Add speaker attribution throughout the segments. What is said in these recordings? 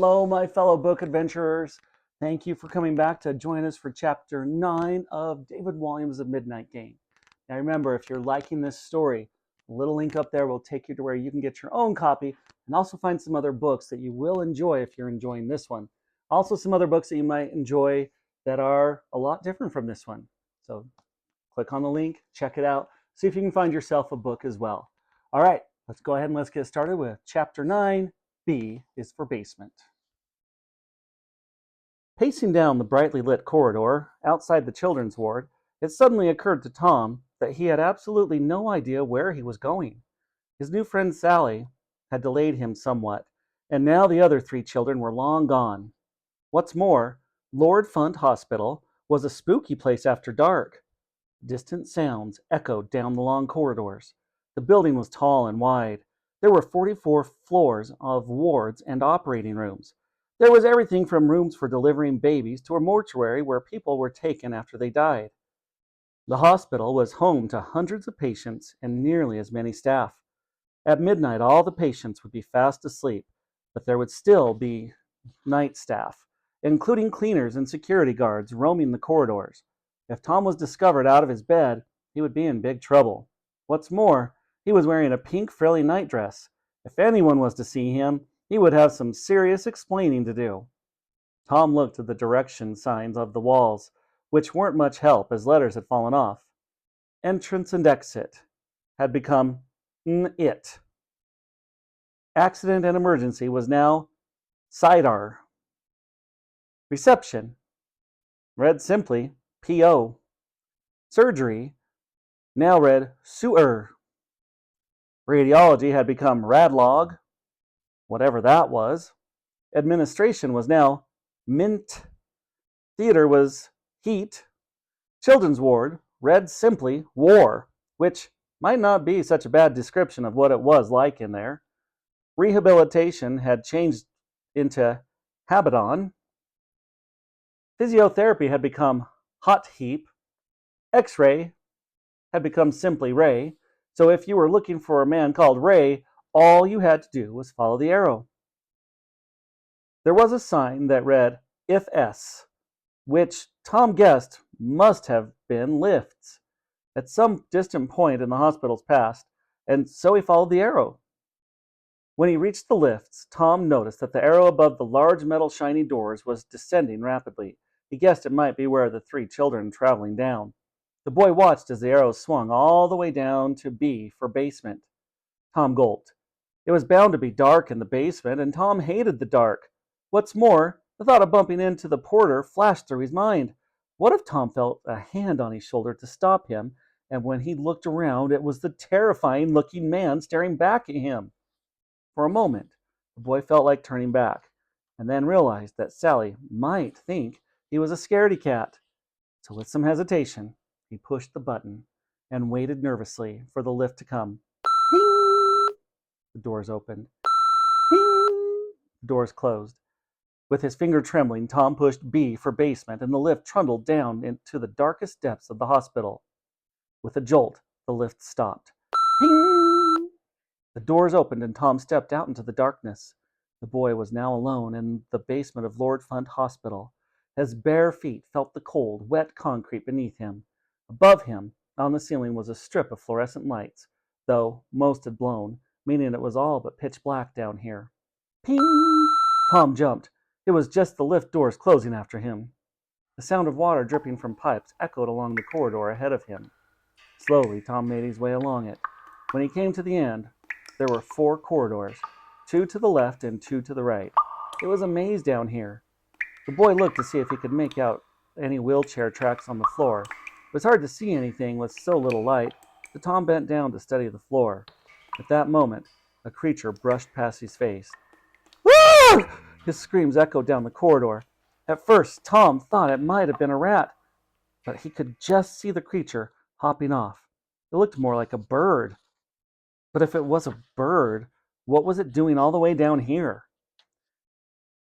Speaker 1: Hello, my fellow book adventurers. Thank you for coming back to join us for Chapter 9 of David Walliams' A Midnight Game. Now remember, if you're liking this story, the little link up there will take you to where you can get your own copy and also find some other books that you will enjoy if you're enjoying this one. Also some other books that you might enjoy that are a lot different from this one. So click on the link, check it out, see if you can find yourself a book as well. All right, let's go ahead and let's get started with Chapter 9. B is for basement. Pacing down the brightly lit corridor outside the children's ward, it suddenly occurred to Tom that he had absolutely no idea where he was going. His new friend Sally had delayed him somewhat, and now the other 3 children were long gone. What's more, Lord Funt Hospital was a spooky place after dark. Distant sounds echoed down the long corridors. The building was tall and wide. There were 44 floors of wards and operating rooms. There was everything from rooms for delivering babies to a mortuary where people were taken after they died. The hospital was home to hundreds of patients and nearly as many staff. At midnight, all the patients would be fast asleep, but there would still be night staff, including cleaners and security guards roaming the corridors. If Tom was discovered out of his bed, he would be in big trouble. What's more, he was wearing a pink frilly nightdress. If anyone was to see him, he would have some serious explaining to do. Tom looked at the direction signs of the walls, which weren't much help as letters had fallen off. Entrance and exit had become it. Accident and emergency was now SIDAR. Reception read simply PO. Surgery now read SEWER. Radiology had become RADLOG, whatever that was. Administration was now MINT. Theater was HEAT. Children's ward read simply WAR, which might not be such a bad description of what it was like in there. Rehabilitation had changed into Habadon. Physiotherapy had become Hot Heap. X-ray had become simply Ray. So if you were looking for a man called Ray, all you had to do was follow the arrow. There was a sign that read If S, which Tom guessed must have been lifts at some distant point in the hospital's past, and so he followed the arrow. When he reached the lifts, Tom noticed that the arrow above the large metal shiny doors was descending rapidly. He guessed it might be where the 3 children traveling down. The boy watched as the arrow swung all the way down to B for basement. Tom gulped. It was bound to be dark in the basement, and Tom hated the dark. What's more, the thought of bumping into the porter flashed through his mind. What if Tom felt a hand on his shoulder to stop him, and when he looked around, it was the terrifying-looking man staring back at him? For a moment, the boy felt like turning back, and then realized that Sally might think he was a scaredy cat. So with some hesitation, he pushed the button and waited nervously for the lift to come. Ping! The doors opened. Ping! The doors closed. With his finger trembling, Tom pushed B for basement, and the lift trundled down into the darkest depths of the hospital. With a jolt, the lift stopped. Ping! The doors opened, and Tom stepped out into the darkness. The boy was now alone in the basement of Lord Funt Hospital. His bare feet felt the cold, wet concrete beneath him. Above him, on the ceiling, was a strip of fluorescent lights, though most had blown, meaning it was all but pitch black down here. Ping! Tom jumped. It was just the lift doors closing after him. The sound of water dripping from pipes echoed along the corridor ahead of him. Slowly, Tom made his way along it. When he came to the end, there were 4 corridors, 2 to the left and 2 to the right. It was a maze down here. The boy looked to see if he could make out any wheelchair tracks on the floor. It was hard to see anything with so little light, so Tom bent down to study the floor. At that moment, a creature brushed past his face. "Ah!" His screams echoed down the corridor. At first, Tom thought it might have been a rat, but he could just see the creature hopping off. It looked more like a bird. But if it was a bird, what was it doing all the way down here?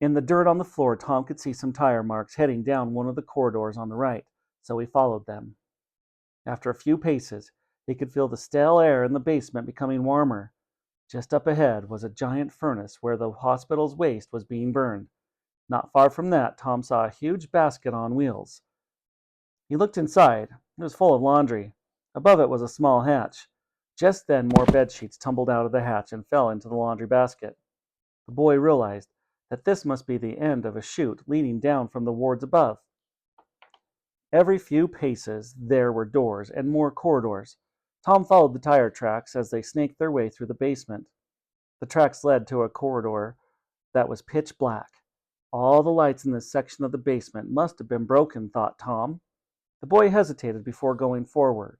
Speaker 1: In the dirt on the floor, Tom could see some tire marks heading down one of the corridors on the right, so he followed them. After a few paces, he could feel the stale air in the basement becoming warmer. Just up ahead was a giant furnace where the hospital's waste was being burned. Not far from that, Tom saw a huge basket on wheels. He looked inside. It was full of laundry. Above it was a small hatch. Just then, more bed sheets tumbled out of the hatch and fell into the laundry basket. The boy realized that this must be the end of a chute leading down from the wards above. Every few paces there were doors and more corridors. Tom followed the tire tracks as they snaked their way through the basement. The tracks led to a corridor that was pitch black. All the lights in this section of the basement must have been broken, thought Tom. The boy hesitated before going forward.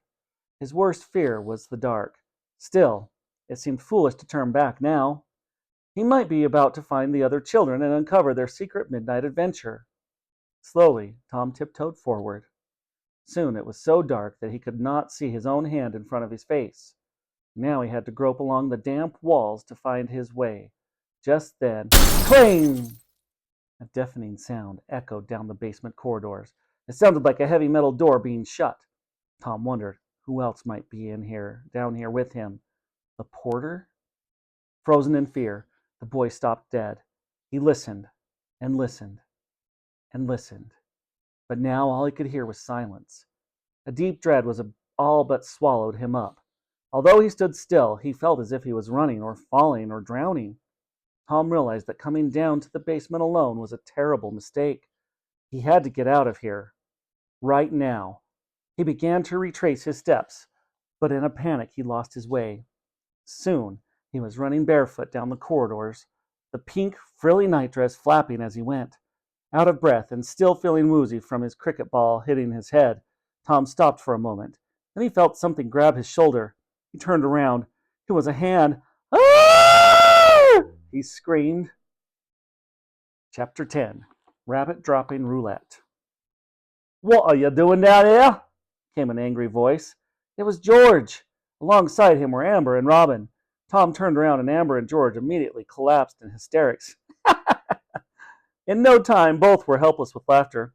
Speaker 1: His worst fear was the dark. Still, it seemed foolish to turn back now. He might be about to find the other children and uncover their secret midnight adventure. Slowly, Tom tiptoed forward. Soon it was so dark that he could not see his own hand in front of his face. Now he had to grope along the damp walls to find his way. Just then, clang! A deafening sound echoed down the basement corridors. It sounded like a heavy metal door being shut. Tom wondered who else might be down here with him. The porter? Frozen in fear, the boy stopped dead. He listened and listened and listened. But now all he could hear was silence. A deep dread was all but swallowed him up. Although he stood still, he felt as if he was running or falling or drowning. Tom realized that coming down to the basement alone was a terrible mistake. He had to get out of here. Right now. He began to retrace his steps, but in a panic he lost his way. Soon he was running barefoot down the corridors, the pink, frilly nightdress flapping as he went. Out of breath and still feeling woozy from his cricket ball hitting his head, Tom stopped for a moment. Then he felt something grab his shoulder. He turned around. It was a hand. "Ah!" he screamed. Chapter 10. Rabbit Dropping Roulette. "What are you doing down here?" came an angry voice. It was George. Alongside him were Amber and Robin. Tom turned around and Amber and George immediately collapsed in hysterics. In no time, both were helpless with laughter.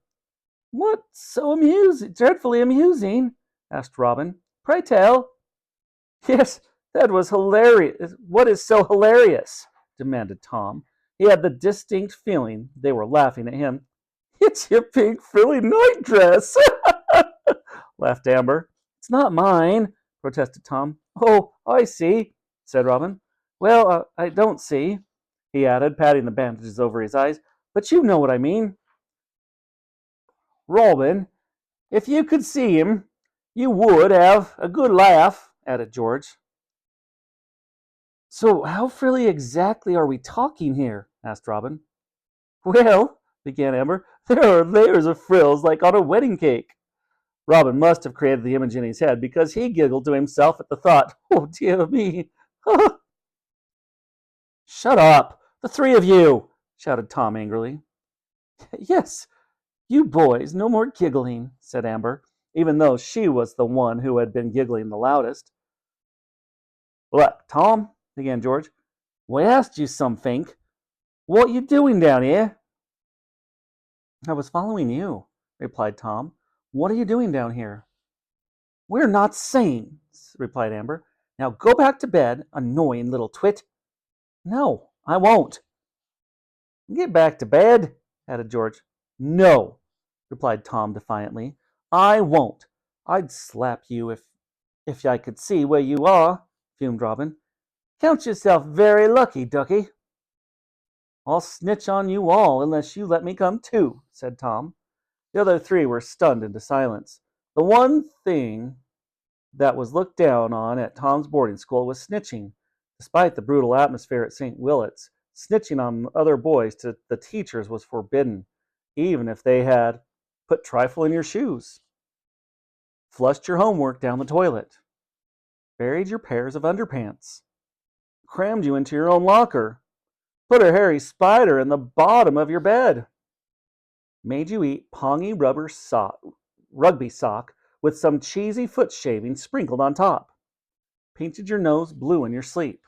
Speaker 1: "What's so dreadfully amusing?" asked Robin. "Pray tell." "Yes, that was hilarious. What is so hilarious?" demanded Tom. He had the distinct feeling they were laughing at him. "It's your pink frilly nightdress," laughed Amber. "It's not mine," protested Tom. "Oh, I see," said Robin. "Well, I don't see," he added, patting the bandages over his eyes. "But you know what I mean." "Robin, if you could see him, you would have a good laugh," added George. "So how frilly exactly are we talking here?" asked Robin. "Well," began Amber, "there are layers of frills like on a wedding cake." Robin must have created the image in his head because he giggled to himself at the thought. "Oh, dear me." "Shut up, the three of you," shouted Tom angrily. "Yes, you boys, no more giggling," said Amber, even though she was the one who had been giggling the loudest. "Look, Tom," began George, "we asked you something. What you doing down here?" "I was following you," replied Tom. "What are you doing down here?" "We're not saying," replied Amber. "Now go back to bed, annoying little twit." "No, I won't." "Get back to bed," added George. "No," replied Tom defiantly. "I won't. I'd slap you if I could see where you are," fumed Robin. "Count yourself very lucky, ducky." "I'll snitch on you all unless you let me come too," said Tom. The other three were stunned into silence. The one thing that was looked down on at Tom's boarding school was snitching. Despite the brutal atmosphere at St. Willet's, snitching on other boys to the teachers was forbidden, even if they had put trifle in your shoes, flushed your homework down the toilet, buried your pairs of underpants, crammed you into your own locker, put a hairy spider in the bottom of your bed, made you eat pongy rugby sock with some cheesy foot shaving sprinkled on top, painted your nose blue in your sleep,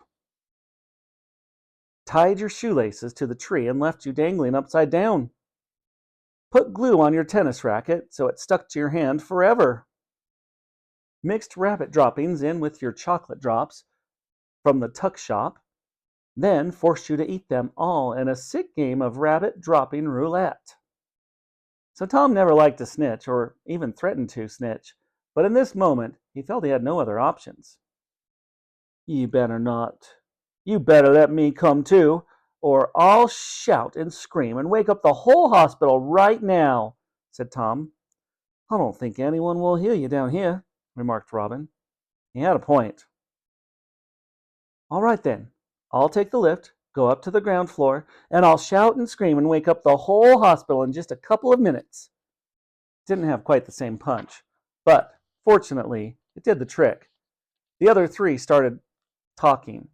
Speaker 1: tied your shoelaces to the tree and left you dangling upside down, put glue on your tennis racket so it stuck to your hand forever, mixed rabbit droppings in with your chocolate drops, from the tuck shop, then forced you to eat them all in a sick game of rabbit dropping roulette. So Tom never liked to snitch, or even threatened to snitch, but in this moment he felt he had no other options. You better not. You better let me come too, or I'll shout and scream and wake up the whole hospital right now, said Tom. I don't think anyone will hear you down here, remarked Robin. He had a point. All right then, I'll take the lift, go up to the ground floor, and I'll shout and scream and wake up the whole hospital in just a couple of minutes. It didn't have quite the same punch, but fortunately, it did the trick. The other three started talking.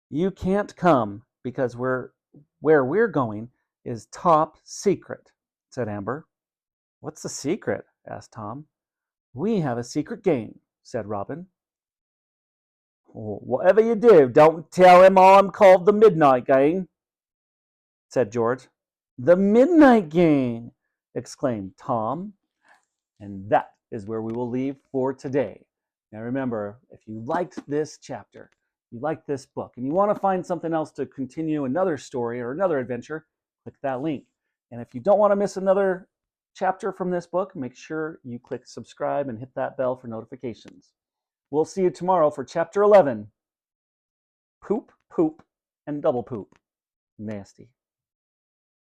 Speaker 1: You can't come because where we're going is top secret, said Amber. What's the secret? Asked Tom. We have a secret game, said Robin. Well, whatever you do, don't tell him I'm called the Midnight Game, said George. The Midnight Game, exclaimed Tom. And that is where we will leave for today. Now remember, if you liked this chapter, you liked this book, and you want to find something else to continue another story or another adventure, click that link. And if you don't want to miss another chapter from this book, make sure you click subscribe and hit that bell for notifications. We'll see you tomorrow for chapter 11, Poop, Poop, and Double Poop. Nasty.